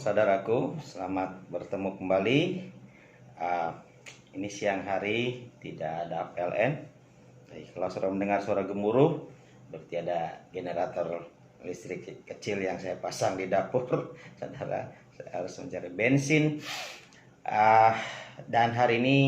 saudaraku, selamat bertemu kembali. Ini siang hari, tidak ada PLN. Kalau sudah mendengar suara gemuruh, berarti ada generator listrik kecil yang saya pasang di dapur. Saudara, saya harus mencari bensin. Dan hari ini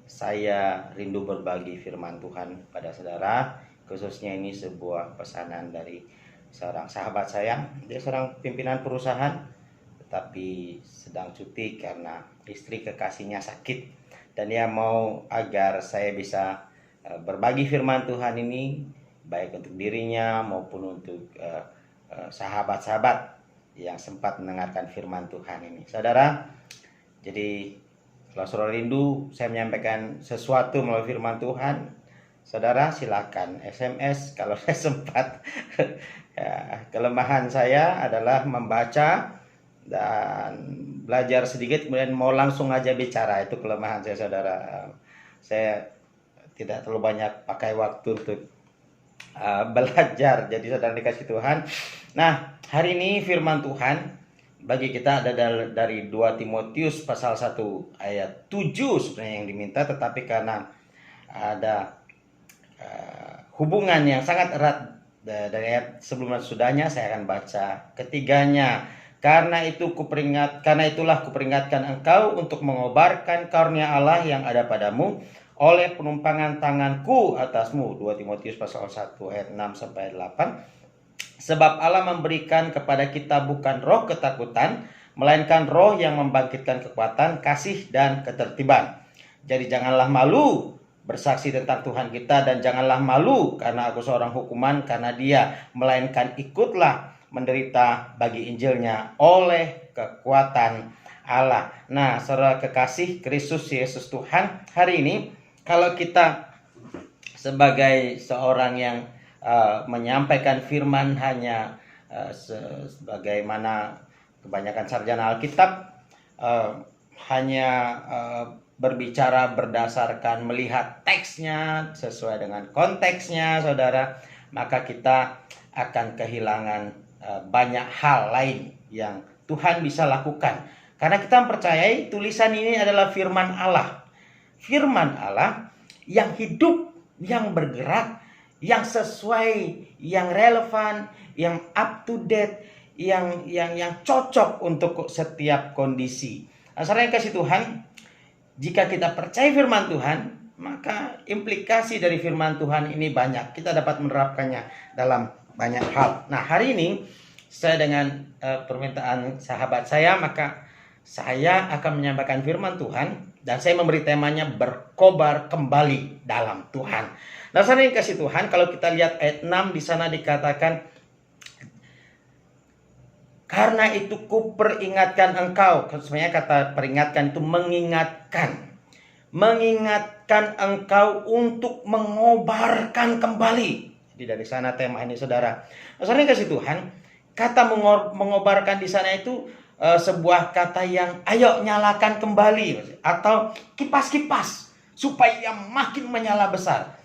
saya rindu berbagi firman Tuhan pada saudara. Khususnya ini sebuah pesanan dari seorang sahabat saya. Dia seorang pimpinan perusahaan, tetapi sedang cuti karena istri kekasihnya sakit, dan dia mau agar saya bisa berbagi firman Tuhan ini baik untuk dirinya maupun untuk sahabat-sahabat yang sempat mendengarkan firman Tuhan ini. Saudara, jadi kalau saudara rindu saya menyampaikan sesuatu melalui firman Tuhan, saudara silakan SMS kalau saya sempat. Kelemahan saya adalah membaca dan belajar sedikit, kemudian mau langsung aja bicara. Itu kelemahan saya, saudara. Saya tidak terlalu banyak pakai waktu untuk belajar. Jadi saudara dikasih Tuhan. Nah, hari ini firman Tuhan bagi kita ada dari 2 Timotius pasal 1 ayat 7 sebenarnya yang diminta, tetapi karena ada hubungan yang sangat erat dari ayat sebelumnya sudahnya, saya akan baca ketiganya. Karena itulah kuperingatkan engkau untuk mengobarkan karunia Allah yang ada padamu oleh penumpangan tanganku atasmu. 2 Timotius pasal 1 ayat 6 sampai 8. Sebab Allah memberikan kepada kita bukan roh ketakutan, melainkan roh yang membangkitkan kekuatan, kasih, dan ketertiban. Jadi janganlah malu bersaksi tentang Tuhan kita, dan janganlah malu karena aku seorang hukuman karena Dia, melainkan ikutlah menderita bagi Injilnya oleh kekuatan Allah. Nah, saudara kekasih Kristus Yesus Tuhan, hari ini kalau kita sebagai seorang yang menyampaikan firman hanya sebagaimana kebanyakan sarjana Alkitab, hanya berbicara berdasarkan melihat teksnya sesuai dengan konteksnya, saudara, maka kita akan kehilangan banyak hal lain yang Tuhan bisa lakukan. Karena kita mempercayai tulisan ini adalah firman Allah. Firman Allah yang hidup, yang bergerak, yang sesuai, yang relevan, yang up to date, yang cocok untuk setiap kondisi. Saudara yang kasih Tuhan, jika kita percaya firman Tuhan, maka implikasi dari firman Tuhan ini banyak. Kita dapat menerapkannya dalam banyak hal. Nah, hari ini saya dengan permintaan sahabat saya, maka saya akan menyampaikan firman Tuhan, dan saya memberi temanya berkobar kembali dalam Tuhan. Nah, saudara yang kasih Tuhan, kalau kita lihat ayat 6 di sana dikatakan, karena itu kuperingatkan engkau. Sebenarnya kata peringatkan itu mengingatkan. Mengingatkan engkau untuk mengobarkan kembali. Jadi dari sana tema ini, saudara. Saudara yang kasih Tuhan, kata mengobarkan di sana itu sebuah kata yang ayo nyalakan kembali, atau kipas-kipas supaya makin menyala besar.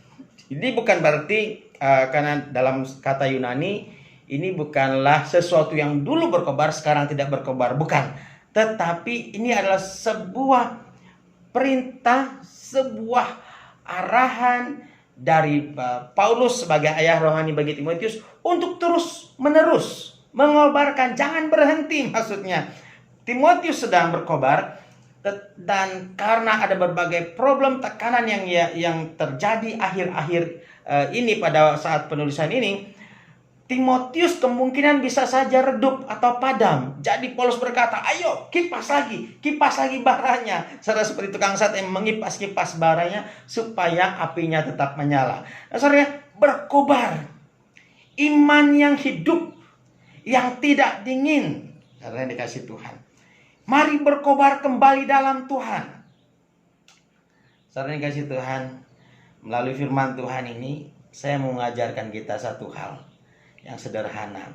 Ini bukan berarti karena dalam kata Yunani ini bukanlah sesuatu yang dulu berkobar sekarang tidak berkobar, bukan. Tetapi ini adalah sebuah perintah, sebuah arahan dari Paulus sebagai ayah rohani bagi Timotius untuk terus menerus mengobarkan, jangan berhenti. Maksudnya Timotius sedang berkobar, dan karena ada berbagai problem tekanan yang terjadi akhir-akhir ini pada saat penulisan ini, Timotius kemungkinan bisa saja redup atau padam. Jadi Paulus berkata, ayo kipas lagi baranya. Saudara, seperti tukang sate yang mengipas-kipas baranya supaya apinya tetap menyala. Nah, saudara, berkobar. Iman yang hidup, yang tidak dingin. Saudara yang dikasih Tuhan, mari berkobar kembali dalam Tuhan. Saudara yang dikasih Tuhan, melalui firman Tuhan ini, saya mau mengajarkan kita satu hal yang sederhana.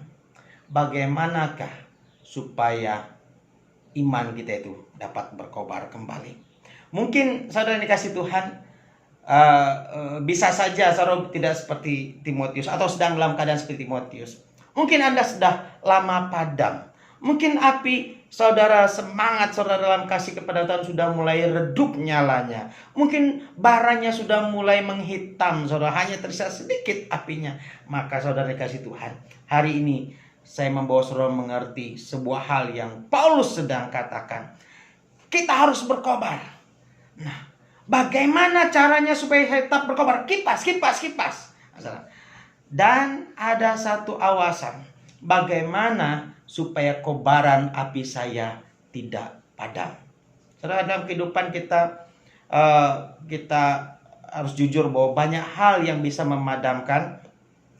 Bagaimanakah supaya iman kita itu dapat berkobar kembali? Mungkin saudara yang dikasih Tuhan, bisa saja saudara tidak seperti Timotius atau sedang dalam keadaan seperti Timotius. Mungkin Anda sudah lama padam. Mungkin api saudara, semangat saudara dalam kasih kepada Tuhan sudah mulai redup nyalanya. Mungkin baranya sudah mulai menghitam, saudara, hanya tersisa sedikit apinya. Maka saudara dikasih Tuhan, hari ini saya membawa saudara mengerti sebuah hal yang Paulus sedang katakan. Kita harus berkobar. Nah, bagaimana caranya supaya saya tetap berkobar? Kipas. Dan ada satu awasan. Bagaimana supaya kobaran api saya tidak padam? Saudara, dalam kehidupan kita, kita harus jujur bahwa banyak hal yang bisa memadamkan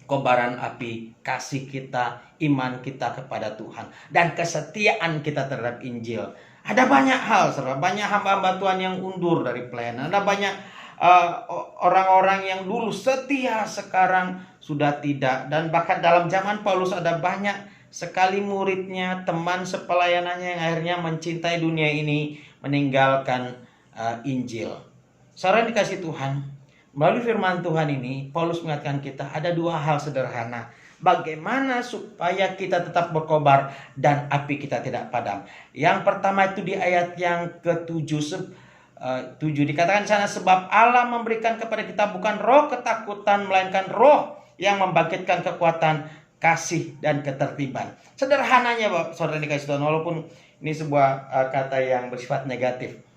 kobaran api kasih kita, iman kita kepada Tuhan, dan kesetiaan kita terhadap Injil. Ada banyak hal, saudara. Banyak hamba-hamba Tuhan yang undur dari pelayanan. Ada banyak orang-orang yang dulu setia sekarang sudah tidak. Dan bahkan dalam zaman Paulus ada banyak sekali muridnya, teman sepelayanannya yang akhirnya mencintai dunia ini, meninggalkan Injil. Saudara dikasih Tuhan, melalui firman Tuhan ini Paulus mengatakan kita ada dua hal sederhana. Bagaimana supaya kita tetap berkobar dan api kita tidak padam. Yang pertama itu di ayat yang ke-7 dikatakan di sana, sebab Allah memberikan kepada kita bukan roh ketakutan, melainkan roh yang membangkitkan kekuatan, kasih dan ketertiban. Sederhananya saudara dikasih Tuhan, walaupun ini sebuah kata yang bersifat negatif.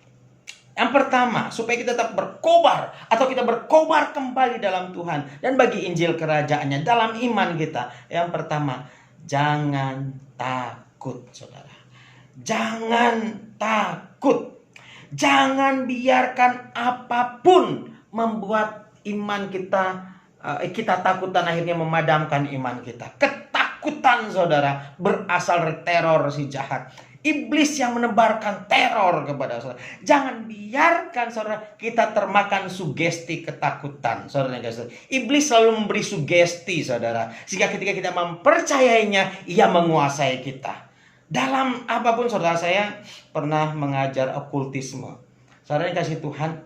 Yang pertama, supaya kita tetap berkobar atau kita berkobar kembali dalam Tuhan dan bagi Injil kerajaannya dalam iman kita. Yang pertama, jangan takut, saudara. Jangan takut. Jangan biarkan apapun membuat iman kita takut dan akhirnya memadamkan iman kita. Ketakutan, saudara, berasal dari teror si jahat. Iblis yang menebarkan teror kepada saudara. Jangan biarkan saudara kita termakan sugesti ketakutan. Saudara, iblis selalu memberi sugesti, saudara, sehingga ketika kita mempercayainya, ia menguasai kita. Dalam apapun, saudara, saya pernah mengajar okultisme. Saudara kasih Tuhan,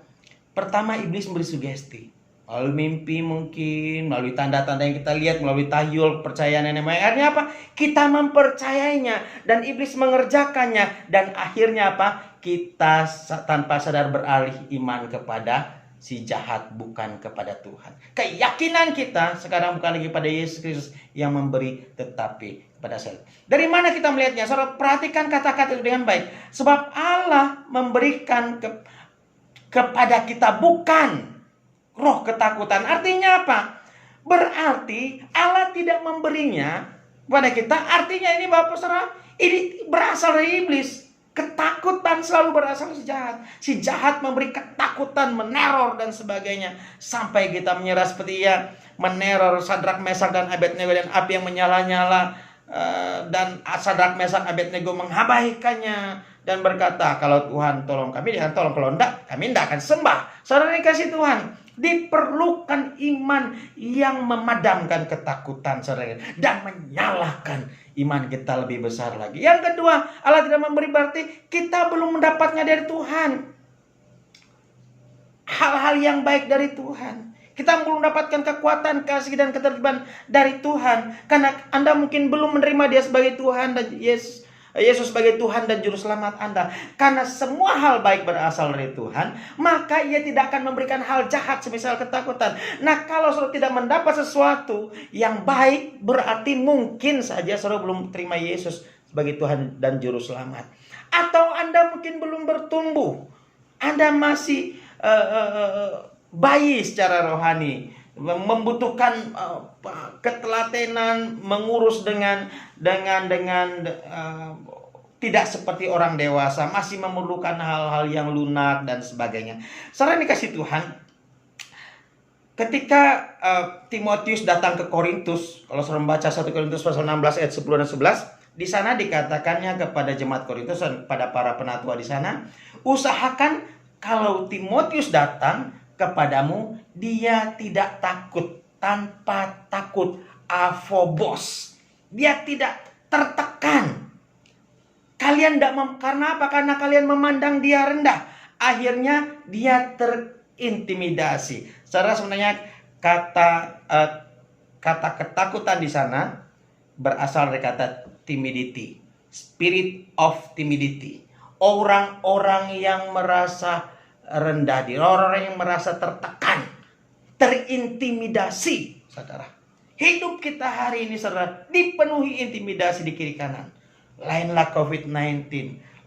pertama iblis memberi sugesti. Melalui mimpi mungkin, melalui tanda-tanda yang kita lihat, melalui tahyul, kepercayaan nenek moyang. Akhirnya apa? Kita mempercayainya dan iblis mengerjakannya. Dan akhirnya apa? Kita tanpa sadar beralih iman kepada si jahat, bukan kepada Tuhan. Keyakinan kita sekarang bukan lagi pada Yesus Kristus yang memberi, tetapi kepada saya. Dari mana kita melihatnya? Saudara, perhatikan kata-kata itu dengan baik. Sebab Allah memberikan kepada kita bukan roh ketakutan. Artinya apa? Berarti Allah tidak memberinya pada kita. Artinya ini Bapak saudara, ini berasal dari iblis. Ketakutan selalu berasal dari si jahat. Si jahat memberi ketakutan, meneror dan sebagainya, sampai kita menyerah seperti ia meneror Sadrak, Mesak dan Abednego dan api yang menyala-nyala. Dan Sadrak, Mesak, Abednego mengabaikannya dan berkata, kalau Tuhan tolong kami, jangan tolong. Kalau enggak, kami tidak akan sembah. Saudara dikasih Tuhan, diperlukan iman yang memadamkan ketakutan, saudara, dan menyalakan iman kita lebih besar lagi. Yang kedua, Allah tidak memberi berarti kita belum mendapatnya dari Tuhan. Hal-hal yang baik dari Tuhan. Kita belum mendapatkan kekuatan, kasih dan ketertiban dari Tuhan. Karena Anda mungkin belum menerima Dia sebagai Tuhan dan Yesus sebagai Tuhan dan Juru Selamat Anda. Karena semua hal baik berasal dari Tuhan, maka Ia tidak akan memberikan hal jahat semisal ketakutan. Nah, kalau saudara tidak mendapat sesuatu yang baik, berarti mungkin saja saudara belum terima Yesus sebagai Tuhan dan Juru Selamat. Atau Anda mungkin belum bertumbuh. Anda masih bayi secara rohani, membutuhkan ketelatenan, mengurus dengan tidak seperti orang dewasa, masih memerlukan hal-hal yang lunak dan sebagainya. Saudara dikasih Tuhan, ketika Timotius datang ke Korintus, kalau saudara membaca 1 Korintus pasal 16 ayat 10 dan 11, di sana dikatakannya kepada jemaat Korintus dan pada para penatua di sana, usahakan kalau Timotius datang kepadamu, dia tidak takut, tanpa takut, afobos. Dia tidak tertekan. Kalian tidak karena apa? Karena kalian memandang dia rendah. Akhirnya dia terintimidasi. Saudara, sebenarnya kata ketakutan di sana berasal dari kata timidity. Spirit of timidity. Orang-orang yang merasa rendah diri, orang-orang yang merasa tertekan, terintimidasi, saudara. Hidup kita hari ini, saudara, dipenuhi intimidasi di kiri kanan. Lainlah COVID-19,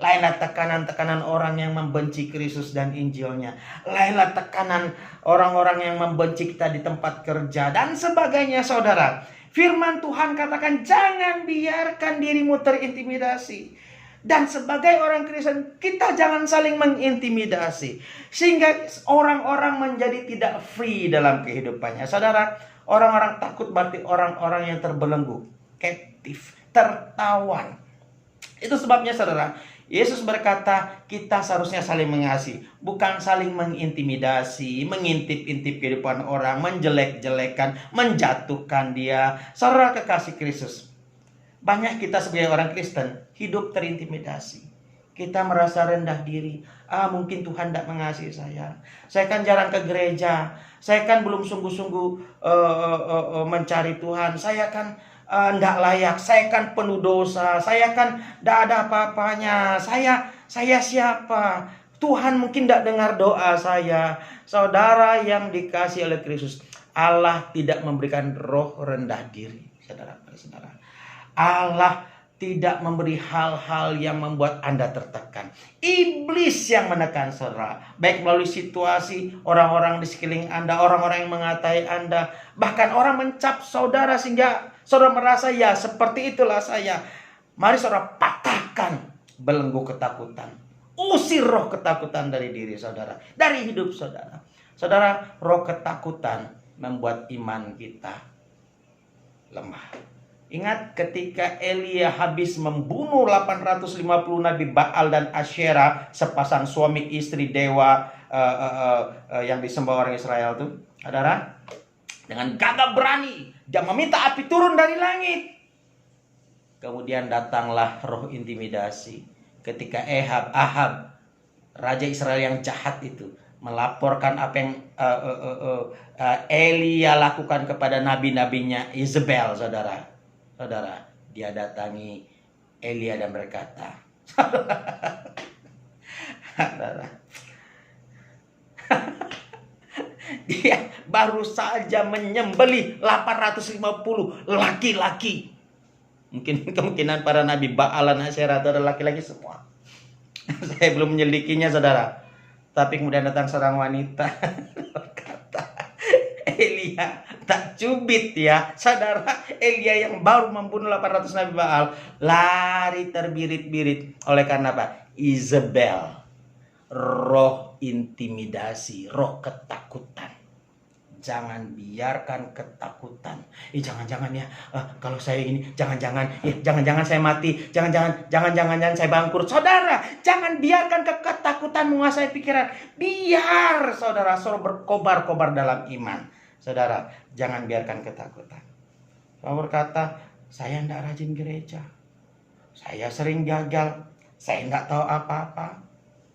lainlah tekanan-tekanan orang yang membenci Kristus dan Injilnya, lainlah tekanan orang-orang yang membenci kita di tempat kerja, dan sebagainya, saudara. Firman Tuhan katakan, jangan biarkan dirimu terintimidasi. Dan sebagai orang Kristen, kita jangan saling mengintimidasi, sehingga orang-orang menjadi tidak free dalam kehidupannya. Saudara, orang-orang takut berarti orang-orang yang terbelenggu, captive, tertawan. Itu sebabnya, saudara, Yesus berkata kita seharusnya saling mengasihi, bukan saling mengintimidasi, mengintip-intip kehidupan orang, menjelek-jelekan, menjatuhkan dia. Saudara kekasih Kristus, banyak kita sebagai orang Kristen hidup terintimidasi. Kita merasa rendah diri. Mungkin Tuhan tidak mengasihi saya. Saya kan jarang ke gereja. Saya kan belum sungguh-sungguh mencari Tuhan. Saya kan tidak layak. Saya kan penuh dosa. Saya kan tidak ada apa-apanya. Saya siapa? Tuhan mungkin tidak dengar doa saya. Saudara yang dikasihi oleh Kristus, Allah tidak memberikan roh rendah diri. Saudara-saudara, Allah tidak memberi hal-hal yang membuat Anda tertekan. Iblis yang menekan, saudara. Baik melalui situasi, orang-orang di sekeliling Anda, orang-orang yang mengatai Anda. Bahkan orang mencap saudara sehingga saudara merasa, ya seperti itulah saya. Mari saudara patahkan belenggu ketakutan. Usir roh ketakutan dari diri saudara, dari hidup saudara. Saudara, roh ketakutan membuat iman kita lemah. Ingat ketika Elia habis membunuh 850 nabi Baal dan Asyera, sepasang suami istri dewa yang disembah orang Israel itu, saudara, dengan gagah berani dia meminta api turun dari langit. Kemudian datanglah roh intimidasi ketika Ahab, raja Israel yang jahat itu, melaporkan apa yang Elia lakukan kepada nabi-nabinya Isabel, saudara. Saudara, dia datangi Elia dan berkata, saudara, dia baru saja menyembelih 850 laki-laki. Mungkin kemungkinan para nabi Baal dan Asyera itu adalah laki-laki semua. Saya belum menyelidikinya, saudara. Tapi kemudian datang seorang wanita berkata, Elia tak cubit ya, saudara. Elia yang baru membunuh 800 nabi Baal lari terbirit-birit. Oleh karena apa? Isabel, roh intimidasi, roh ketakutan. Jangan biarkan ketakutan. Jangan-jangan ya, kalau saya ini, jangan-jangan saya mati, jangan-jangan saya bangkrut. Saudara, jangan biarkan ketakutan menguasai pikiran. Biar saudara berkobar-kobar dalam iman. Saudara, jangan biarkan ketakutan. Saya berkata, saya tidak rajin gereja, saya sering gagal, saya tidak tahu apa-apa.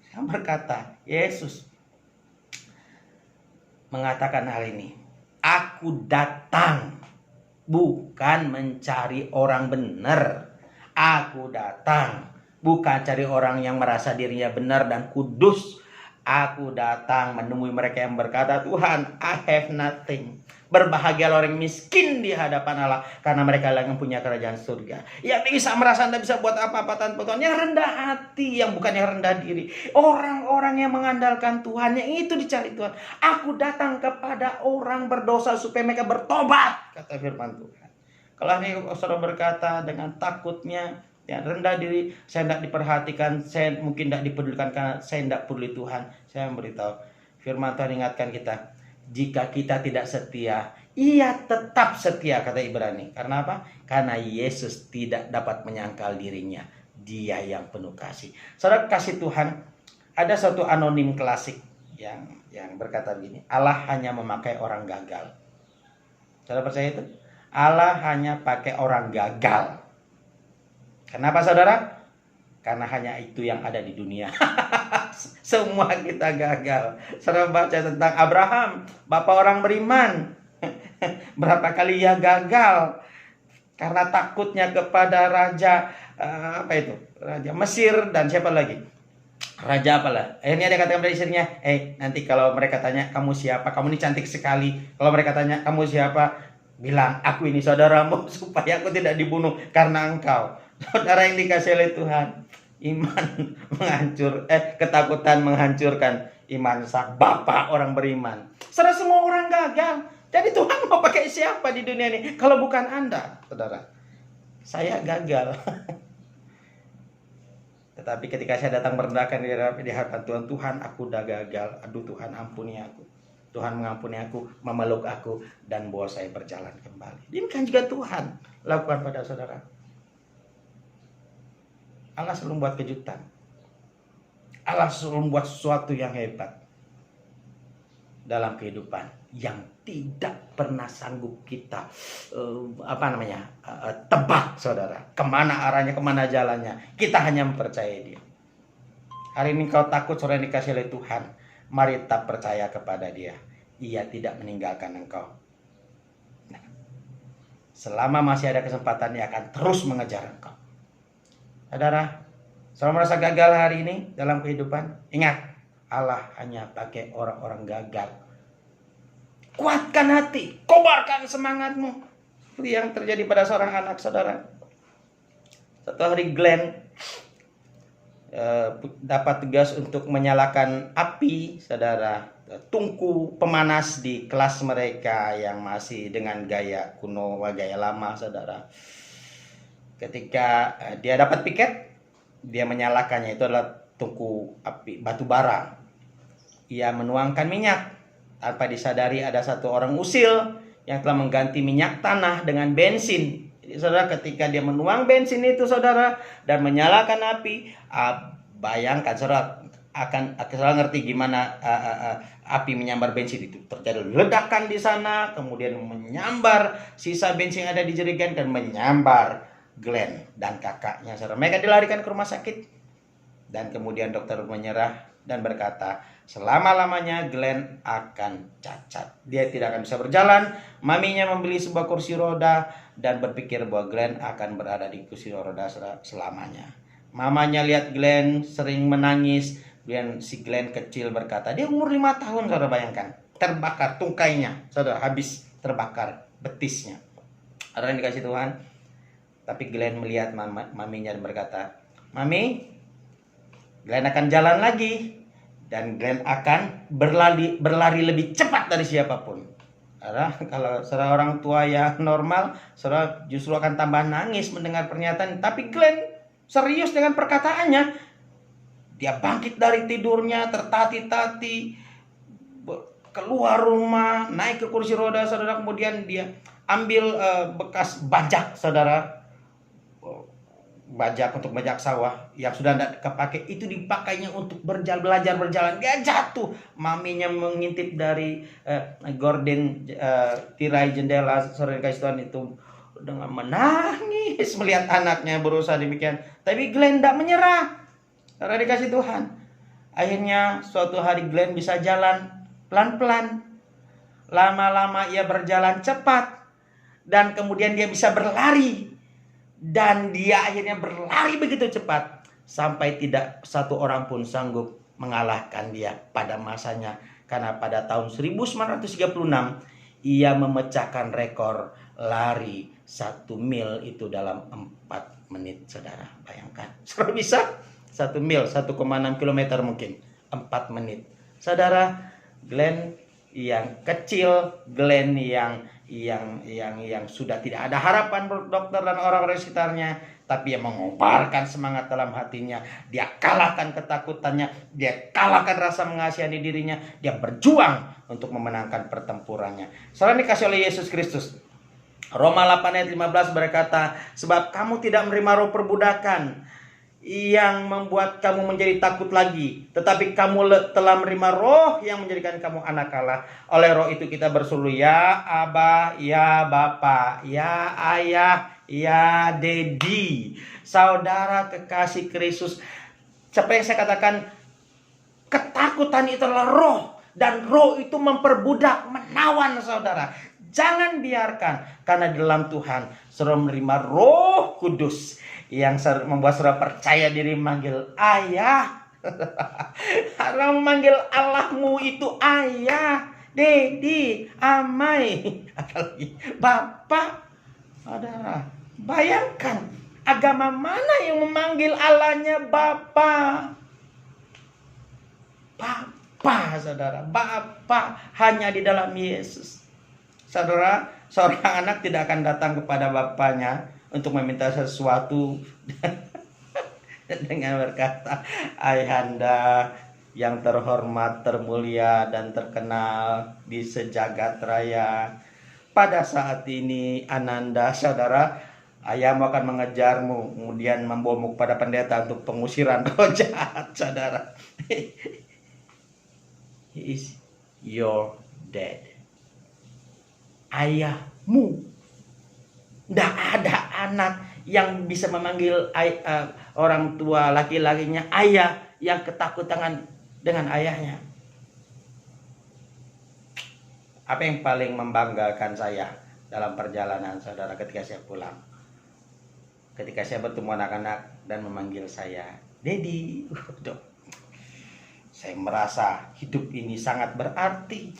Saya berkata, Yesus mengatakan hal ini. Aku datang bukan mencari orang benar. Aku datang bukan cari orang yang merasa dirinya benar dan kudus. Aku datang menemui mereka yang berkata, Tuhan, I have nothing. Berbahagialah orang miskin di hadapan Allah, karena mereka yang punya kerajaan surga. Yang bisa merasa tidak bisa buat apa-apa tanpa Tuhan. Yang rendah hati, yang bukan yang rendah diri. Orang-orang yang mengandalkan Tuhan, yang itu dicari Tuhan. Aku datang kepada orang berdosa supaya mereka bertobat, kata firman Tuhan. Kalau ini saudara berkata dengan takutnya, yang rendah diri, saya tidak diperhatikan, saya mungkin tidak dipedulikan karena saya tidak peduli Tuhan. Saya memberitahu, firman Tuhan ingatkan kita, jika kita tidak setia, ia tetap setia, kata Ibrani. Karena apa? Karena Yesus tidak dapat menyangkal dirinya. Dia yang penuh kasih. Saudara kasih Tuhan, ada suatu anonim klasik yang berkata begini, Allah hanya memakai orang gagal. Saudara percaya itu? Allah hanya pakai orang gagal. Kenapa, saudara? Karena hanya itu yang ada di dunia. Semua kita gagal. Saudara baca tentang Abraham, bapak orang beriman. Berapa kali ia gagal. Karena takutnya kepada raja Raja Mesir dan siapa lagi? Raja apalah. Akhirnya dia katakan pada istrinya, nanti kalau mereka tanya kamu siapa? Kamu ini cantik sekali. Kalau mereka tanya kamu siapa? Bilang aku ini saudaramu supaya aku tidak dibunuh karena engkau. Saudara yang dikasih oleh Tuhan, iman ketakutan menghancurkan iman sang bapak orang beriman. Saudara, semua orang gagal. Jadi Tuhan mau pakai siapa di dunia ini kalau bukan Anda, saudara? Saya gagal. Tetapi ketika saya datang merendahkan di hadapan Tuhan, Tuhan aku udah gagal. Aduh Tuhan, ampuni aku. Tuhan mengampuni aku, memeluk aku, dan bawa saya berjalan kembali. Ini kan juga Tuhan lakukan pada saudara. Allah selalu membuat kejutan. Allah selalu membuat sesuatu yang hebat dalam kehidupan yang tidak pernah sanggup kita tebak, saudara. Kemana arahnya, kemana jalannya. Kita hanya mempercayai Dia. Hari ini kau takut, saudara, dikasih oleh Tuhan. Mari tetap percaya kepada Dia. Ia tidak meninggalkan engkau. Nah, selama masih ada kesempatan, Dia akan terus mengejar engkau. Saudara, saudara merasa gagal hari ini dalam kehidupan? Ingat, Allah hanya pakai orang-orang gagal. Kuatkan hati, kobarkan semangatmu. Seperti yang terjadi pada seorang anak saudara. Satu hari Glenn dapat tugas untuk menyalakan api, saudara, tungku pemanas di kelas mereka yang masih dengan gaya kuno, gaya lama, saudara. Ketika dia dapat piket, dia menyalakannya. Itu adalah tungku api batu bara. Ia menuangkan minyak. Tanpa disadari ada satu orang usil yang telah mengganti minyak tanah dengan bensin. Jadi saudara, ketika dia menuang bensin itu, saudara, dan menyalakan api, bayangkan saudara, saudara ngerti gimana api menyambar bensin itu. Terjadi ledakan di sana, kemudian menyambar sisa bensin yang ada di jerigen dan menyambar Glenn dan kakaknya, saudara. Mereka dilarikan ke rumah sakit dan kemudian dokter menyerah dan berkata, selama-lamanya Glenn akan cacat. Dia tidak akan bisa berjalan. Maminya membeli sebuah kursi roda dan berpikir bahwa Glenn akan berada di kursi roda selamanya. Mamanya lihat Glenn sering menangis. Dan si Glenn kecil berkata, dia umur 5 tahun, saudara, bayangkan. Terbakar tungkainya, saudara, habis terbakar betisnya. Ada yang dikasih Tuhan. Tapi Glenn melihat maminya dan berkata, Mami, Glenn akan jalan lagi. Dan Glenn akan berlari lebih cepat dari siapapun. Kalau saudara orang tua yang normal, saudara justru akan tambah nangis mendengar pernyataan. Tapi Glenn serius dengan perkataannya. Dia bangkit dari tidurnya, tertati-tati, keluar rumah, naik ke kursi roda, saudara. Kemudian dia ambil bekas bajak, saudara. Bajak untuk bajak sawah yang sudah tidak kepake, itu dipakainya untuk belajar berjalan. Dia jatuh. Maminya mengintip dari gorden tirai jendela, saudara kasih Tuhan, itu dengan menangis melihat anaknya berusaha demikian. Tapi Glenn tidak menyerah, saudara dikasih Tuhan. Akhirnya suatu hari Glenn bisa jalan pelan-pelan. Lama-lama ia berjalan cepat dan kemudian dia bisa berlari. Dan dia akhirnya berlari begitu cepat sampai tidak satu orang pun sanggup mengalahkan dia pada masanya. Karena pada tahun 1936 ia memecahkan rekor lari 1 mil itu dalam 4 menit, saudara. Bayangkan, saudara bisa 1 mil 1,6 km mungkin 4 menit. Saudara, Glenn yang kecil, Glenn yang sudah tidak ada harapan menurut dokter dan orang-orang sekitarnya, tapi yang mengobarkan semangat dalam hatinya. Dia kalahkan ketakutannya, dia kalahkan rasa mengasihani dirinya, dia berjuang untuk memenangkan pertempurannya. Saudara dikasih oleh Yesus Kristus, Roma 8 ayat 15 berkata, sebab kamu tidak menerima roh perbudakan yang membuat kamu menjadi takut lagi, tetapi kamu telah menerima roh yang menjadikan kamu anak Allah. Oleh roh itu kita berseru, ya Aba, ya Bapa, ya Ayah, ya Dedi. Saudara kekasih Kristus, seperti yang saya katakan, ketakutan itu adalah roh, dan roh itu memperbudak, menawan, saudara. Jangan biarkan, karena di dalam Tuhan saudara menerima Roh Kudus yang membuat saudara percaya diri manggil ayah. Saudara memanggil Allahmu itu ayah, Dedi, Amai, apalagi Bapak. Saudara, bayangkan agama mana yang memanggil Allahnya Bapa? Bapa, saudara, Bapa hanya di dalam Yesus. Saudara, seorang anak tidak akan datang kepada bapaknya untuk meminta sesuatu dengan berkata, "Ayahanda yang terhormat, termulia, dan terkenal di sejagat raya. Pada saat ini, Ananda, saudara, ayahmu akan mengejarmu, kemudian membawamu kepada pendeta untuk pengusiran roh jahat, saudara." He is your dad. Ayahmu. Tidak ada anak yang bisa memanggil orang tua laki-lakinya ayah yang ketakutan dengan ayahnya. Apa yang paling membanggakan saya dalam perjalanan saudara ketika saya pulang? Ketika saya bertemu anak-anak dan memanggil saya Dedi. Saya merasa hidup ini sangat berarti.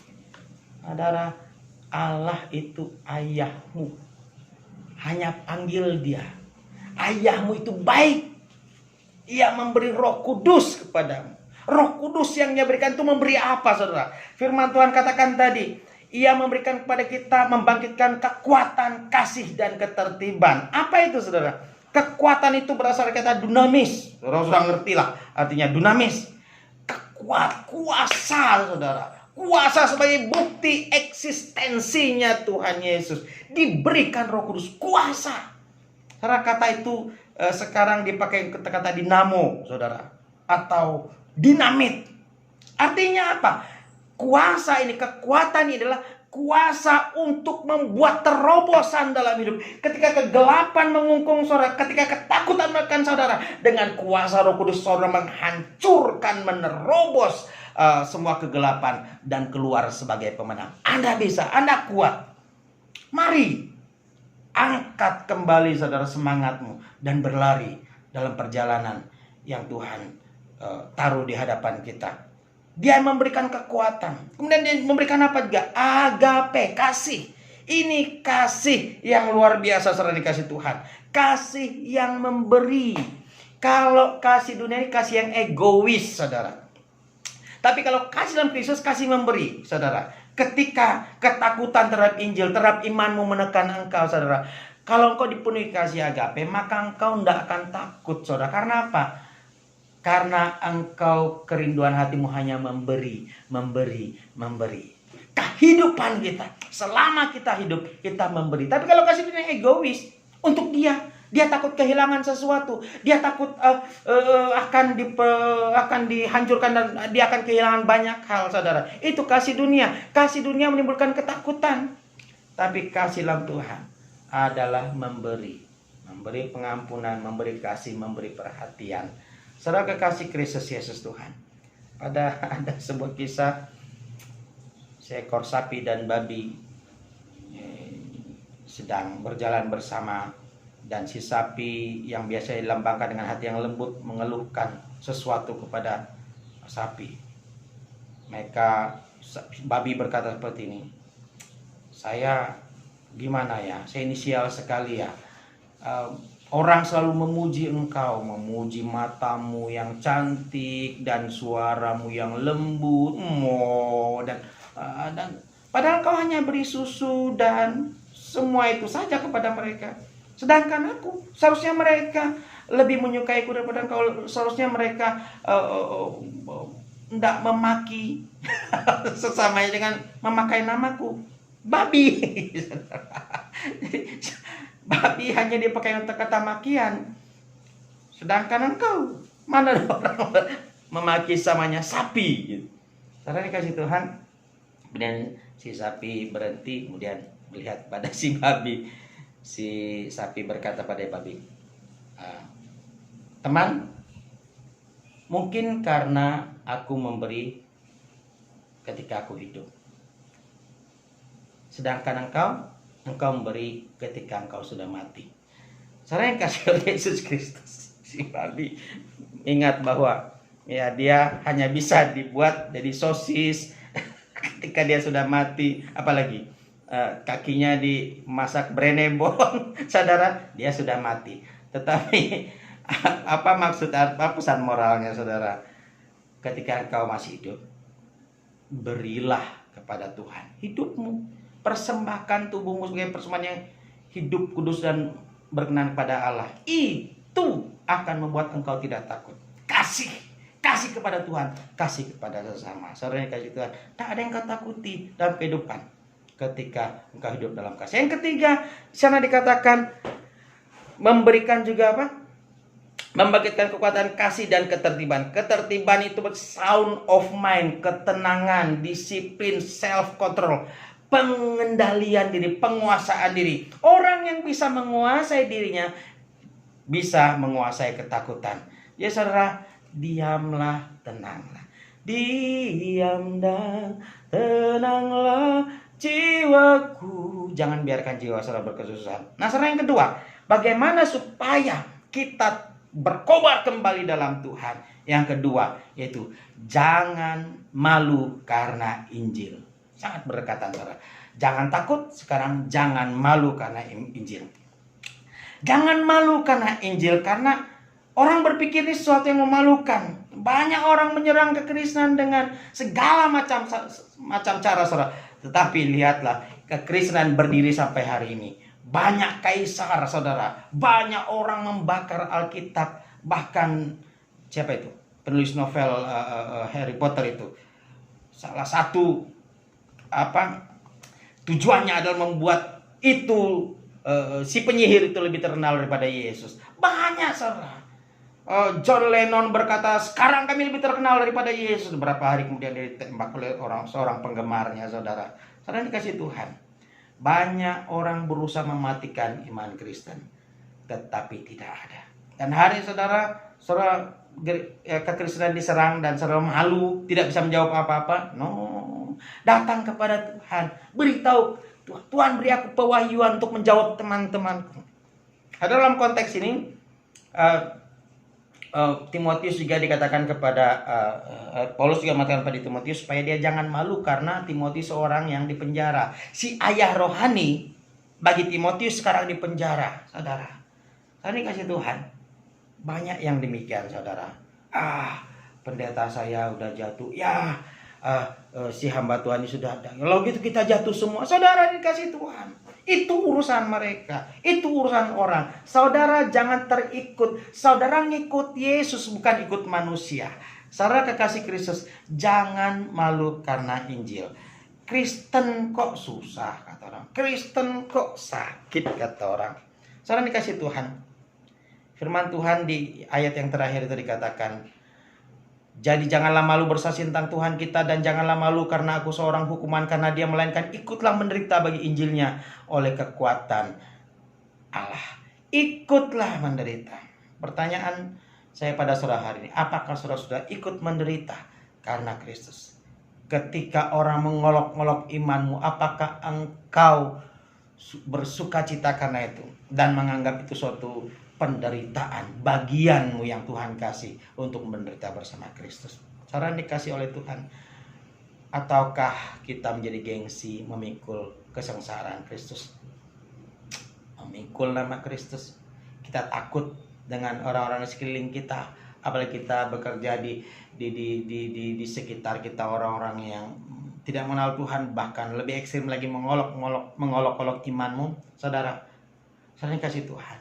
Saudara, Allah itu ayahmu. Hanya panggil dia. Ayahmu itu baik. Ia memberi Roh Kudus kepadamu. Roh Kudus yang dia berikan itu memberi apa, saudara? Firman Tuhan katakan tadi, ia memberikan kepada kita, membangkitkan kekuatan, kasih, dan ketertiban. Apa itu, saudara? Kekuatan itu berasal dari kata dunamis. Saudara sudah ngerti lah artinya dunamis. Kuasa, saudara. Kuasa sebagai bukti eksistensinya Tuhan Yesus. Diberikan Roh Kudus, kuasa. Karena kata itu sekarang dipakai kata-kata dinamo, saudara. Atau dinamit. Artinya apa? Kuasa ini, kekuatan ini adalah kuasa untuk membuat terobosan dalam hidup. Ketika kegelapan mengungkung saudara, ketika ketakutan menekan saudara, dengan kuasa Roh Kudus saudara menghancurkan, menerobos semua kegelapan dan keluar sebagai pemenang. Anda bisa, Anda kuat. Mari angkat kembali saudara semangatmu dan berlari dalam perjalanan yang Tuhan taruh di hadapan kita. Dia memberikan kekuatan. Kemudian dia memberikan apa juga? Agape, kasih. Ini kasih yang luar biasa saudara dikasih Tuhan. Kasih yang memberi. Kalau kasih dunia ini kasih yang egois, saudara. Tapi kalau kasih dalam Kristus, kasih memberi, saudara. Ketika ketakutan terhadap Injil, terhadap imanmu menekan engkau, saudara. Kalau engkau dipenuhi kasih agape, maka engkau tidak akan takut, saudara. Karena apa? Karena engkau kerinduan hatimu hanya memberi, memberi, memberi. Kehidupan kita, selama kita hidup, kita memberi. Tapi kalau kasih dunia egois, untuk dia takut kehilangan sesuatu. Dia takut akan dihancurkan dan dia akan kehilangan banyak hal, saudara. Itu kasih dunia. Kasih dunia menimbulkan ketakutan. Tapi kasih dalam Tuhan adalah memberi. Memberi pengampunan, memberi kasih, memberi perhatian. Saudara kekasih Kristus Yesus Tuhan. Ada sebuah kisah seekor sapi dan babi sedang berjalan bersama. Dan si sapi yang biasa dilambangkan dengan hati yang lembut mengeluhkan sesuatu kepada sapi. Babi berkata seperti ini, "Saya gimana ya? Saya inisial sekali ya. Orang selalu memuji engkau, memuji matamu yang cantik dan suaramu yang lembut, dan padahal kau hanya beri susu dan semua itu saja kepada mereka. Sedangkan aku, seharusnya mereka lebih menyukaiku daripada engkau. Seharusnya mereka tidak memaki sesamanya dengan memakai namaku." Babi. Babi hanya dipakai untuk kata makian. Sedangkan engkau, mana ada orang memaki samanya sapi. Karena dikasih Tuhan. Kemudian si sapi berhenti, kemudian melihat pada si babi. Si sapi berkata pada babi, "Teman, mungkin karena aku memberi ketika aku hidup. Sedangkan engkau memberi ketika engkau sudah mati. Saudara yang kasih oleh Yesus Kristus, si babi ingat bahwa ya dia hanya bisa dibuat jadi sosis ketika dia sudah mati, apalagi kakinya dimasak brenebon, saudara, dia sudah mati. Tetapi apa maksud, apa pesan moralnya, saudara? Ketika engkau masih hidup, berilah kepada Tuhan hidupmu, persembahkan tubuhmu sebagai persembahan yang hidup, kudus dan berkenan kepada Allah. Itu akan membuat engkau tidak takut. Kasih kepada Tuhan, kasih kepada sesama. Saudara yang kasih Tuhan, tak ada yang kau takuti dalam kehidupan ketika engkau hidup dalam kasih. Yang ketiga, di sana dikatakan memberikan juga apa? Membangkitkan kekuatan kasih dan ketertiban. Ketertiban itu sound of mind, ketenangan, disiplin, self control, pengendalian diri, penguasaan diri. Orang yang bisa menguasai dirinya bisa menguasai ketakutan. Ya saudara, diamlah, tenanglah. Diam dan tenanglah jiwaku. Jangan biarkan jiwa saudara berkesusahan. Nah, saudara yang kedua, bagaimana supaya kita berkobar kembali dalam Tuhan? Yang kedua, yaitu jangan malu karena Injil. Sangat berdekatan, saudara. Jangan takut, sekarang jangan malu karena Injil. Jangan malu karena Injil, karena orang berpikir ini sesuatu yang memalukan. Banyak orang menyerang kekristenan dengan segala macam cara, saudara. Tetapi lihatlah, kekristenan berdiri sampai hari ini. Banyak kaisar, saudara. Banyak orang membakar Alkitab. Bahkan siapa itu? Penulis novel Harry Potter itu. Salah satu tujuannya adalah membuat itu si penyihir itu lebih terkenal daripada Yesus. Banyak, saudara. John Lennon berkata, sekarang kami lebih terkenal daripada Yesus. Beberapa hari kemudian dia ditembak oleh seorang penggemarnya, saudara. Saudara dikasih Tuhan, banyak orang berusaha mematikan iman Kristen, tetapi tidak ada. Dan hari saudara kekristenan diserang dan saudara malu, tidak bisa menjawab apa-apa. No, datang kepada Tuhan, beritahu, Tuhan beri aku pewahyuan untuk menjawab teman-temanku. Dalam konteks ini Timotius juga dikatakan kepada Paulus juga mengatakan pada Timotius supaya dia jangan malu karena Timotius seorang yang dipenjara. Si ayah rohani bagi Timotius sekarang dipenjara, saudara. Tadi kasih Tuhan, banyak yang demikian, saudara. Pendeta saya udah jatuh. Si hamba Tuhan ini sudah ada. Kalau gitu kita jatuh semua. Saudara dikasih Tuhan. Itu urusan mereka. Itu urusan orang. Saudara jangan terikut. Saudara ngikut Yesus, bukan ikut manusia. Saudara kekasih Kristus, jangan malu karena Injil. Kristen kok susah, kata orang. Kristen kok sakit, kata orang. Saudara dikasih Tuhan. Firman Tuhan di ayat yang terakhir itu dikatakan, jadi janganlah malu bersaksi tentang Tuhan kita, dan janganlah malu karena aku seorang hukuman karena dia, melainkan ikutlah menderita bagi Injilnya oleh kekuatan Allah. Ikutlah menderita. Pertanyaan saya pada saudara hari ini, apakah saudara sudah ikut menderita karena Kristus? Ketika orang mengolok-olok imanmu, apakah engkau bersukacita karena itu dan menganggap itu suatu penderitaan, bagianmu yang Tuhan kasih untuk menderita bersama Kristus? Saudara dikasih oleh Tuhan, ataukah kita menjadi gengsi memikul kesengsaraan Kristus, memikul nama Kristus? Kita takut dengan orang-orang di sekeliling kita, apalagi kita bekerja di sekitar kita orang-orang yang tidak mengenal Tuhan, bahkan lebih ekstrim lagi mengolok-olok imanmu. Saudara kasih Tuhan,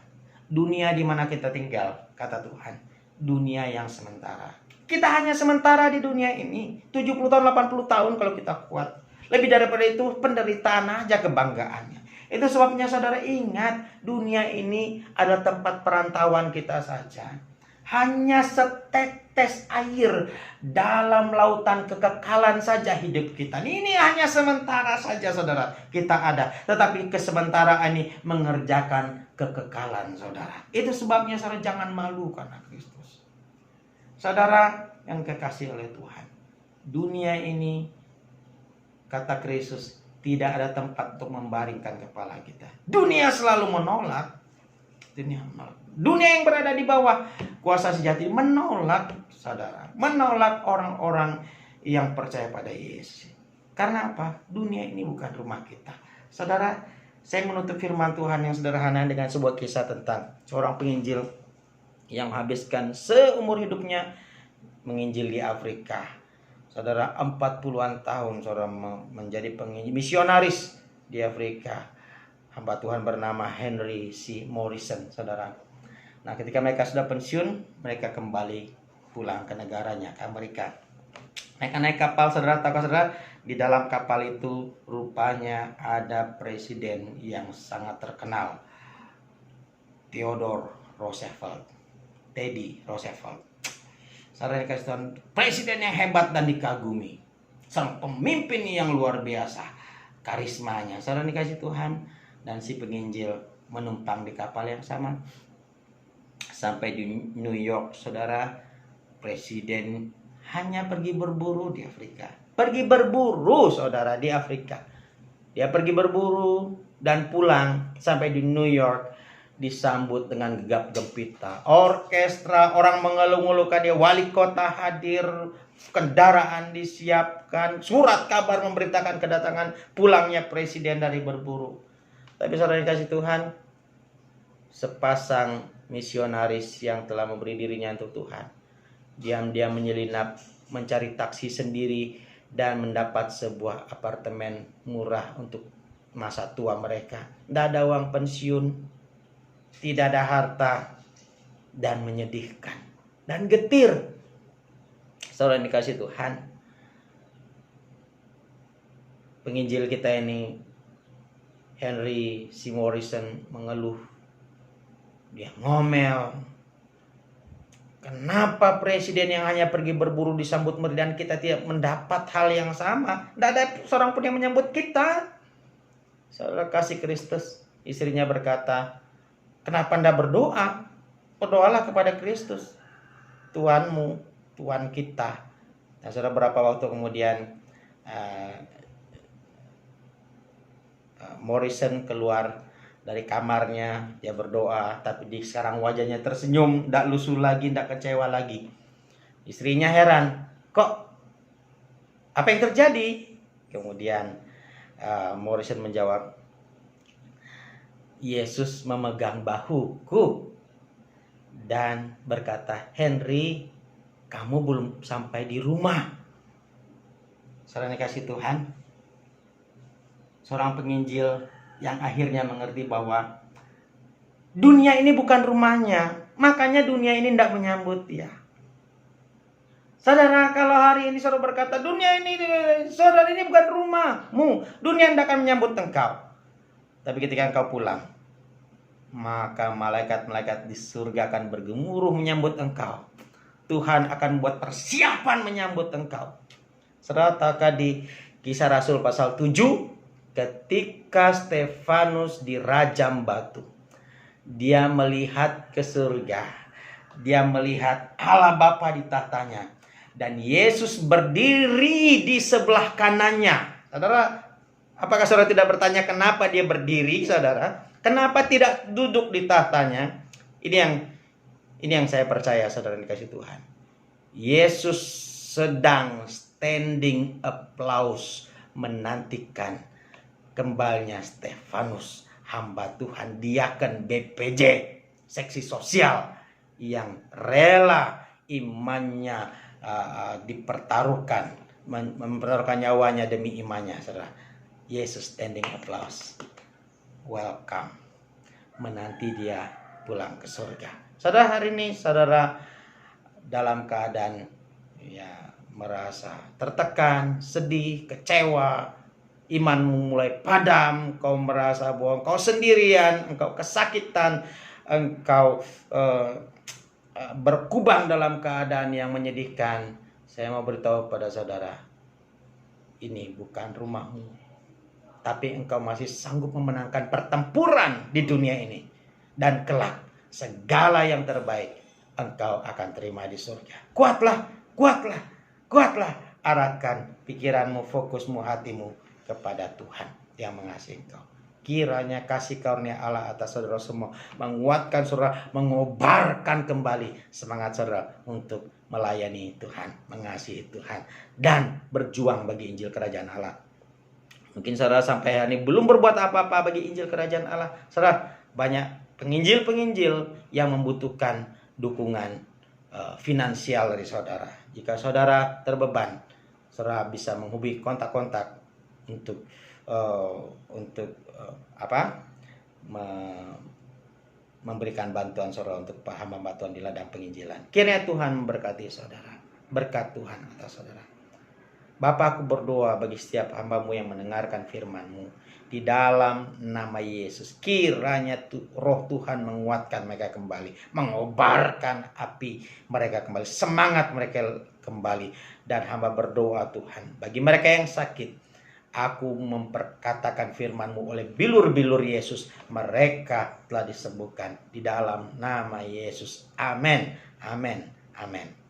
dunia di mana kita tinggal, kata Tuhan, dunia yang sementara. Kita hanya sementara di dunia ini, 70 tahun, 80 tahun kalau kita kuat. Lebih daripada itu penderitaan aja kebanggaannya. Itu sebabnya saudara ingat, dunia ini adalah tempat perantauan kita saja. Hanya setetes air dalam lautan kekekalan saja hidup kita. Ini hanya sementara saja, saudara, kita ada. Tetapi kesementaraan ini mengerjakan kekekalan, saudara. Itu sebabnya saudara jangan malu karena Kristus. Saudara yang kekasih oleh Tuhan, dunia ini, kata Kristus, tidak ada tempat untuk membaringkan kepala kita. Dunia selalu menolak. Dunia yang berada di bawah kuasa sejati menolak, saudara. Menolak orang-orang yang percaya pada Yesus. Karena apa? Dunia ini bukan rumah kita. Saudara, saya menutup firman Tuhan yang sederhana dengan sebuah kisah tentang seorang penginjil yang menghabiskan seumur hidupnya menginjil di Afrika. Saudara, 40-an tahun saudara menjadi penginjil misionaris di Afrika. Hamba Tuhan bernama Henry C. Morrison, saudara. Nah, ketika mereka sudah pensiun, mereka kembali pulang ke negaranya, ke Amerika. Mereka naik kapal, saudara. Tahu saudara, di dalam kapal itu rupanya ada presiden yang sangat terkenal, Theodore Roosevelt, Teddy Roosevelt. Saudara dikasih Tuhan, presiden yang hebat dan dikagumi, sang pemimpin yang luar biasa, karismanya. Saudara dikasih Tuhan, dan si penginjil menumpang di kapal yang sama. Sampai di New York, saudara, presiden hanya pergi berburu di Afrika. Pergi berburu, saudara, di Afrika. Dia pergi berburu dan pulang sampai di New York, disambut dengan gegap gempita. Orkestra, orang mengeluh-ngeluhkan dia, wali kota hadir, kendaraan disiapkan, surat kabar memberitakan kedatangan pulangnya presiden dari berburu. Tapi saudara dikasih Tuhan, sepasang misionaris yang telah memberi dirinya untuk Tuhan, diam-diam menyelinap mencari taksi sendiri dan mendapat sebuah apartemen murah untuk masa tua mereka. Tidak ada uang pensiun, tidak ada harta, dan menyedihkan dan getir. Saudara yang dikasih Tuhan, penginjil kita ini Henry C. Morrison mengeluh. Dia ngomel. Kenapa presiden yang hanya pergi berburu disambut meriah dan kita tidak mendapat hal yang sama? Tidak ada seorang pun yang menyambut kita. Saudara kasih Kristus, istrinya berkata, kenapa Anda berdoa? Berdoalah kepada Kristus, Tuhanmu, Tuhan kita. Nah, saudara, berapa waktu kemudian Morrison keluar dari kamarnya, dia berdoa, tapi sekarang wajahnya tersenyum, tidak lusuh lagi, tidak kecewa lagi. Istrinya heran, kok apa yang terjadi? Kemudian Morrison menjawab, Yesus memegang bahuku dan berkata, Henry, kamu belum sampai di rumah. Saudara dikasih Tuhan, seorang penginjil yang akhirnya mengerti bahwa dunia ini bukan rumahnya, makanya dunia ini tidak menyambut dia. Saudara, kalau hari ini saudara berkata, dunia ini, saudara, ini bukan rumahmu, dunia tidak akan menyambut engkau. Tapi ketika engkau pulang, maka malaikat-malaikat di surga akan bergemuruh menyambut engkau. Tuhan akan buat persiapan menyambut engkau. Saudara, tahukah di Kisah Rasul pasal 7, ketika Stefanus dirajam batu, dia melihat ke surga, dia melihat Allah Bapa di tahtanya, dan Yesus berdiri di sebelah kanannya. Saudara, apakah saudara tidak bertanya kenapa dia berdiri, saudara? Kenapa tidak duduk di tahtanya? Ini yang saya percaya, saudara dikasih Tuhan. Yesus sedang standing applause menantikan kembalinya Stefanus, hamba Tuhan, diaken BPJ, seksi sosial yang rela imannya dipertaruhkan, mempertaruhkan nyawanya demi imannya, saudara. Yesus standing applause, welcome, menanti dia pulang ke surga. Saudara, hari ini saudara dalam keadaan merasa tertekan, sedih, kecewa, imanmu mulai padam, kau merasa bahwa engkau sendirian, engkau kesakitan, engkau berkubang dalam keadaan yang menyedihkan. Saya mau beritahu pada saudara, ini bukan rumahmu, tapi engkau masih sanggup memenangkan pertempuran di dunia ini, dan kelak segala yang terbaik engkau akan terima di surga. Kuatlah, kuatlah, kuatlah. Arahkan pikiranmu, fokusmu, hatimu kepada Tuhan yang mengasihi engkau. Kiranya kasih karunia Allah atas saudara semua menguatkan saudara, mengobarkan kembali semangat saudara untuk melayani Tuhan, mengasihi Tuhan, dan berjuang bagi Injil Kerajaan Allah. Mungkin saudara sampai hari ini belum berbuat apa-apa bagi Injil Kerajaan Allah. Saudara, banyak penginjil-penginjil yang membutuhkan dukungan finansial dari saudara. Jika saudara terbeban, saudara bisa menghubungi kontak-kontak untuk memberikan bantuan saudara untuk hamba bantuan di ladang penginjilan. Kiranya Tuhan memberkati saudara. Berkat Tuhan atas saudara. Bapa, aku berdoa bagi setiap hamba-Mu yang mendengarkan firman-Mu. Di dalam nama Yesus, kiranya roh Tuhan menguatkan mereka kembali. Mengobarkan api mereka kembali. Semangat mereka kembali. Dan hamba berdoa Tuhan, bagi mereka yang sakit, aku memperkatakan firman-Mu oleh bilur-bilur Yesus. Mereka telah disembuhkan di dalam nama Yesus. Amin. Amin. Amin.